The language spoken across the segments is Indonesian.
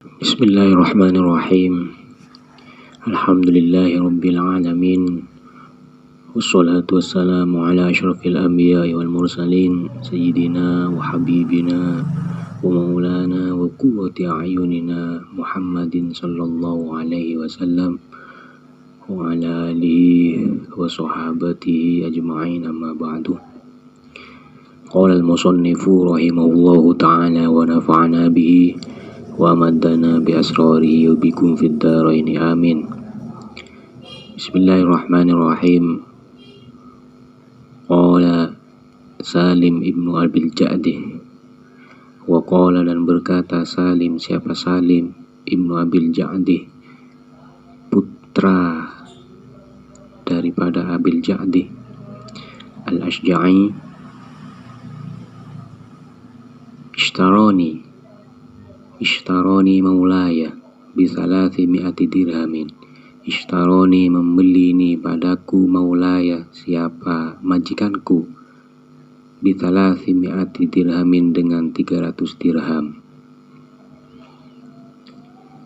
Bismillahirrahmanirrahim. Alhamdulillahi alamin. Wassalatu wassalamu ala asyrafil anbiya'i wal mursalin sayyidina wa habibina wa maulana wa quwwati a'yunina Muhammadin sallallahu alaihi wasallam wa ala alihi wa sahabatihi ajma'in, amma ba'du. Qala al-musannifu rahimahullahu ta'ala wa nafa'ana bihi wa madana bi asrarihi wa bikum fid dharain amin. Bismillahirrahmanirrahim. Qala Salim ibnu Abil Ja'di, wa qala, dan berkata Salim, siapa Salim ibnu Abil Ja'di, putra daripada Abil Ja'di al-Ashja'i, Ishtaroni maulaya bisalathi mi'ati dirhamin. Ishtaroni, membeli ini padaku, maulaya, siapa majikanku, bisalathi mi'ati dirhamin, dengan 300 dirham.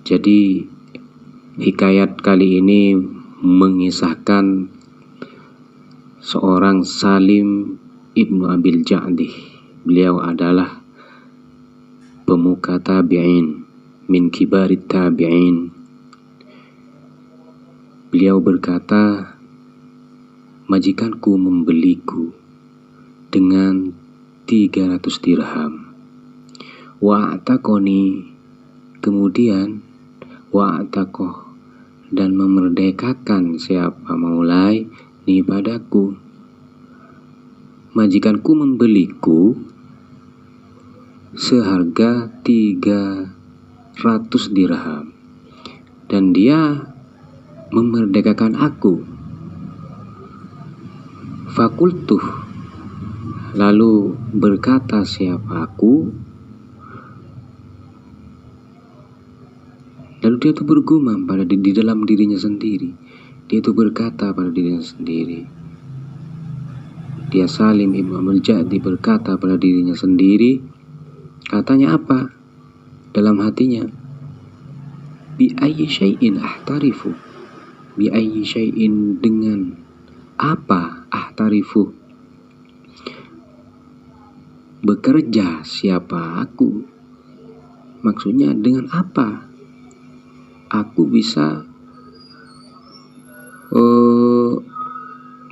Jadi hikayat kali ini mengisahkan seorang Salim ibnu Abil Ja'di. Beliau adalah pemuka tabi'in, min kibarit tabi'in. Beliau berkata, majikanku membeliku dengan 300 dirham. Wa'ataqoni, kemudian wa'ataqoh, dan memerdekakan siapa maulai ni padaku. Majikanku membeliku seharga 300 dirham dan dia memerdekakan aku. Fakultuh, lalu berkata siapa aku, lalu dia itu bergumam pada di dalam dirinya sendiri. Dia itu berkata pada dirinya sendiri. Dia Salim ibnu Abil Ja'di berkata pada dirinya sendiri. Katanya apa? Dalam hatinya, bi ayyi syai'in ahtarifu, bi ayyi syai'in, dengan apa, ahtarifu, bekerja siapa aku, maksudnya dengan apa aku bisa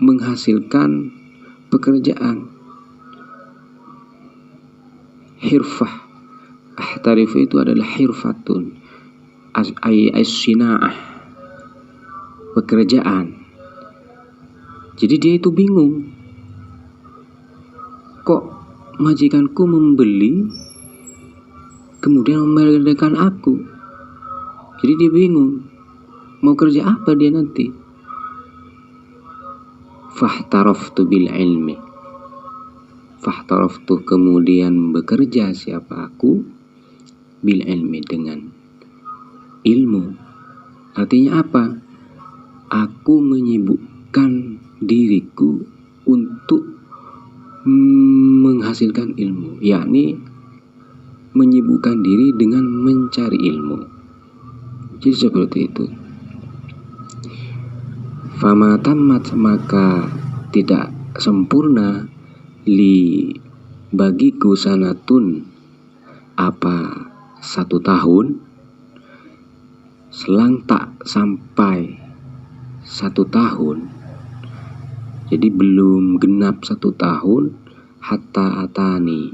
menghasilkan pekerjaan. Hirfah, ahtarifu itu adalah hirfatun, as-sina'ah, pekerjaan. Jadi dia itu bingung, kok majikanku membeli kemudian memerdekakan aku. Jadi dia bingung mau kerja apa dia nanti. Fahtaraftu bil ilmi, fahtaraftu, kemudian bekerja siapa aku, bil ilmi, dengan ilmu. Artinya apa? Aku menyibukkan diriku untuk menghasilkan ilmu, yakni menyibukkan diri dengan mencari ilmu. Jadi seperti itu. Fama tamat, maka tidak sempurna, li, bagiku, sanatun, apa, 1 tahun, selang tak sampai 1 tahun, jadi belum genap 1 tahun, hatta atani,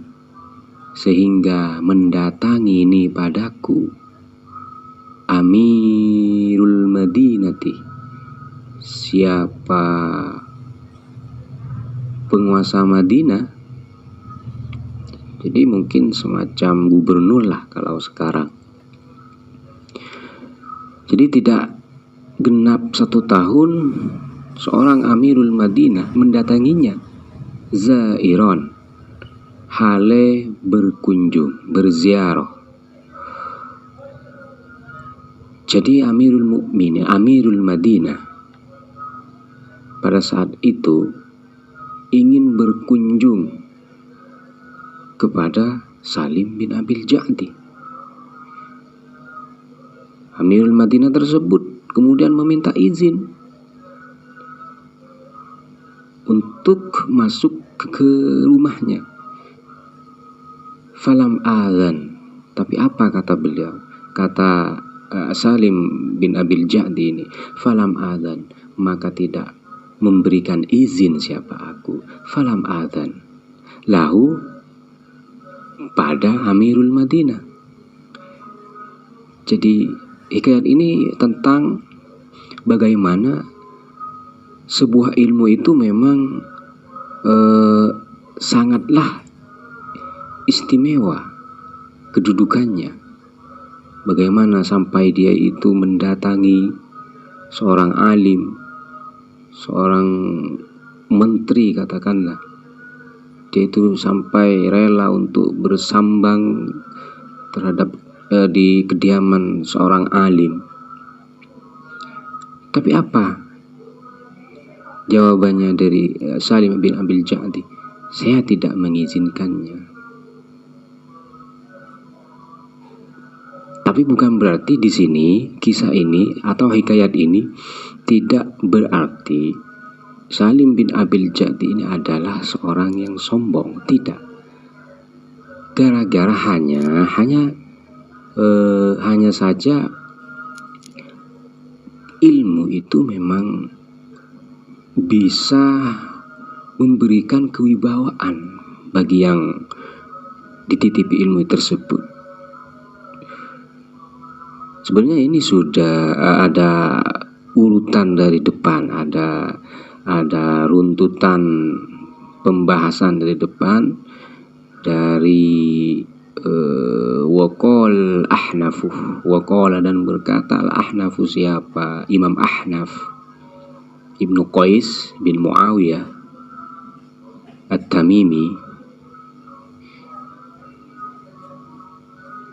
sehingga mendatangi ini padaku, Amirul Madinati, siapa penguasa Madinah. Jadi mungkin semacam gubernur lah kalau sekarang. Jadi tidak genap 1 tahun, seorang Amirul Madinah mendatanginya, zairon, hale berkunjung, berziarah. Jadi Amirul Mukminin, Amirul Madinah pada saat itu ingin berkunjung kepada Salim bin Abil Ja'di. Amirul Madinah tersebut kemudian meminta izin untuk masuk ke rumahnya. Falam adzan. Tapi apa kata beliau? Kata Salim bin Abil Ja'di ini, falam adzan, maka tidak memberikan izin siapa aku. Falam adzan lahu, pada Amirul Madinah. Jadi hikayat ini tentang bagaimana sebuah ilmu itu memang sangatlah istimewa kedudukannya. Bagaimana sampai dia itu mendatangi seorang alim, seorang menteri katakanlah. Dia itu sampai rela untuk bersambang terhadap di kediaman seorang alim. Tapi apa jawabannya dari Salim bin Abil Ja'di? Saya tidak mengizinkannya. Tapi bukan berarti di sini kisah ini atau hikayat ini tidak berarti Salim bin Abil Ja'di ini adalah seorang yang sombong. Tidak. Gara-gara hanya saja ilmu itu memang bisa memberikan kewibawaan bagi yang dititipi ilmu tersebut. Sebenarnya ini sudah ada urutan dari depan, ada runtutan pembahasan dari depan, dari waqal ahnafu, waqala, dan berkata al-ahnafu. Siapa? Imam Ahnaf Ibnu Qais bin Muawiyah At-Tamimi.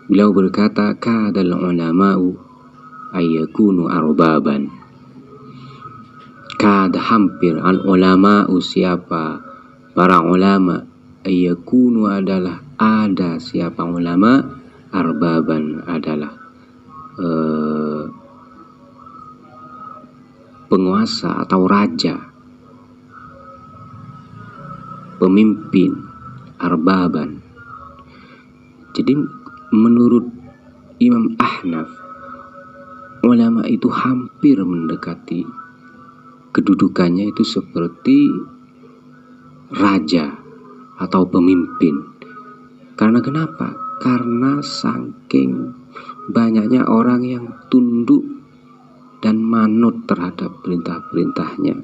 Beliau berkata, kadal ulama'u ayyakunu arbaban. Kad, hampir, al ulama'u, siapa? Para ulama, ayyakunu, adalah ada, siapa ulama? Arbaban, adalah penguasa atau raja, pemimpin. Arbaban. Jadi menurut Imam Ahnaf, ulama itu hampir mendekati kedudukannya itu seperti raja atau pemimpin. Karena kenapa? Karena saking banyaknya orang yang tunduk dan manut terhadap perintah-perintahnya.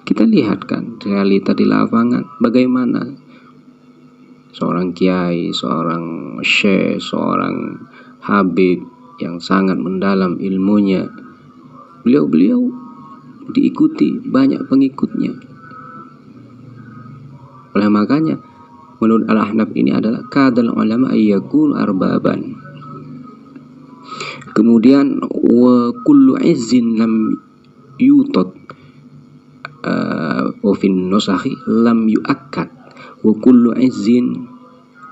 Kita lihat kan realita di lapangan, bagaimana seorang kiai, seorang syekh, seorang habib yang sangat mendalam ilmunya, beliau diikuti banyak pengikutnya. Oleh makanya menurut Al-Ahnaf ini adalah kadal ulama ayyakun arbaban. Kemudian wa kullu izzin lam yutat, wa fin nusakhi lam yuakkad, wa kullu izzin,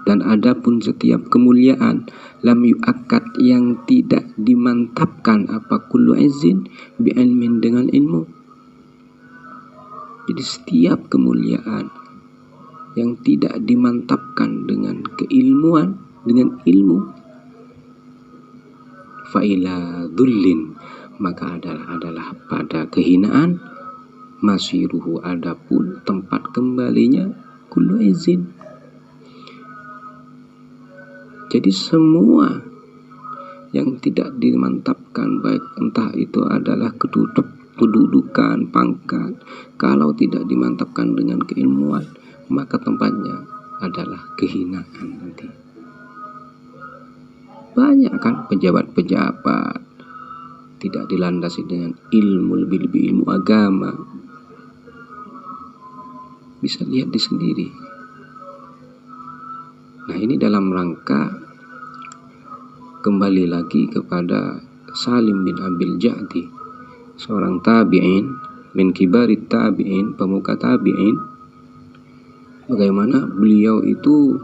dan adapun setiap kemuliaan, lam yuakkad, yang tidak dimantapkan, apa kullu izzin, bi ilmin, dengan ilmu. Jadi setiap kemuliaan yang tidak dimantapkan dengan keilmuan, dengan ilmu, fa ila dhullin, maka adalah pada kehinaan, masiruhu, adapun tempat kembalinya kullu izin. Jadi semua yang tidak dimantapkan, baik entah itu adalah kedudukan, pangkat, kalau tidak dimantapkan dengan keilmuan, maka tempatnya adalah kehinaan nanti. Banyak kan pejabat-pejabat tidak dilandasi dengan ilmu, lebih-lebih ilmu agama. Bisa lihat di sendiri. Nah, ini dalam rangka kembali lagi kepada Salim bin Abil Ja'di, seorang tabi'in, min kibarit tabi'in, pemuka tabi'in. Bagaimana beliau itu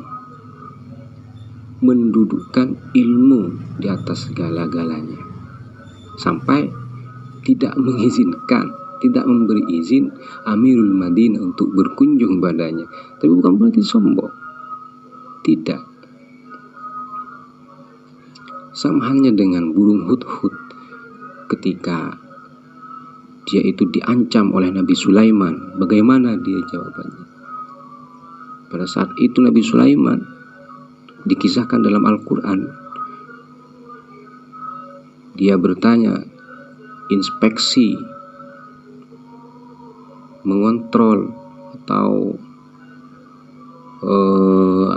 mendudukkan ilmu di atas segala-galanya. sampai tidak mengizinkan, tidak memberi izin Amirul Madinah untuk berkunjung padanya. Tapi bukan berarti sombong, tidak. Sama halnya dengan burung hudhud ketika dia itu diancam oleh Nabi Sulaiman. Bagaimana dia jawabannya? Pada saat itu Nabi Sulaiman dikisahkan dalam Al-Quran, dia bertanya, inspeksi, mengontrol, atau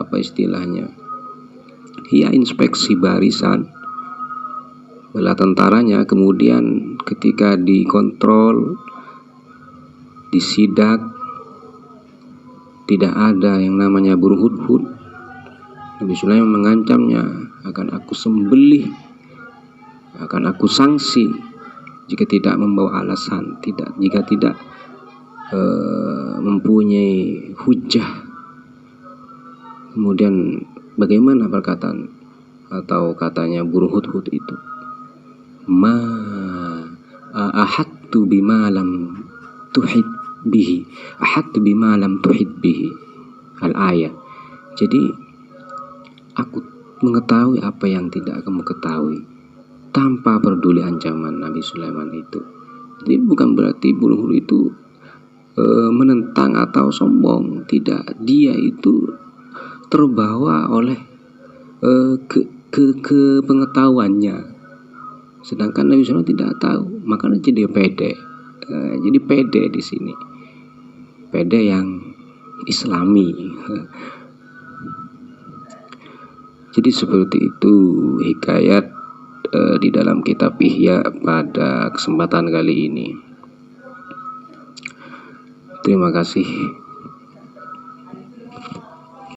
apa istilahnya, ya inspeksi barisan bala tentaranya. Kemudian ketika dikontrol, disidak, tidak ada yang namanya burung hudhud, Nabi Sulaiman mengancamnya, akan aku sembelih, akan aku sanksi jika tidak membawa alasan, jika tidak mempunyai hujah. Kemudian bagaimana perkataan atau katanya burung hudhud itu? Ma ahadtu bima lam tuhid bihi, ahadtu bima lam tuhid bihi, al-ayah. Jadi aku mengetahui apa yang tidak kamu ketahui, tanpa peduli ancaman Nabi Sulaiman itu. Jadi bukan berarti burung hudhud itu menentang atau sombong, tidak. Dia itu terbawa oleh ke pengetahuannya, sedangkan Nabi Sulaiman tidak tahu, makanya jadi pede. Jadi pede di sini, pede yang Islami. Jadi seperti itu hikayat di dalam kitab Ihya pada kesempatan kali ini. Terima kasih.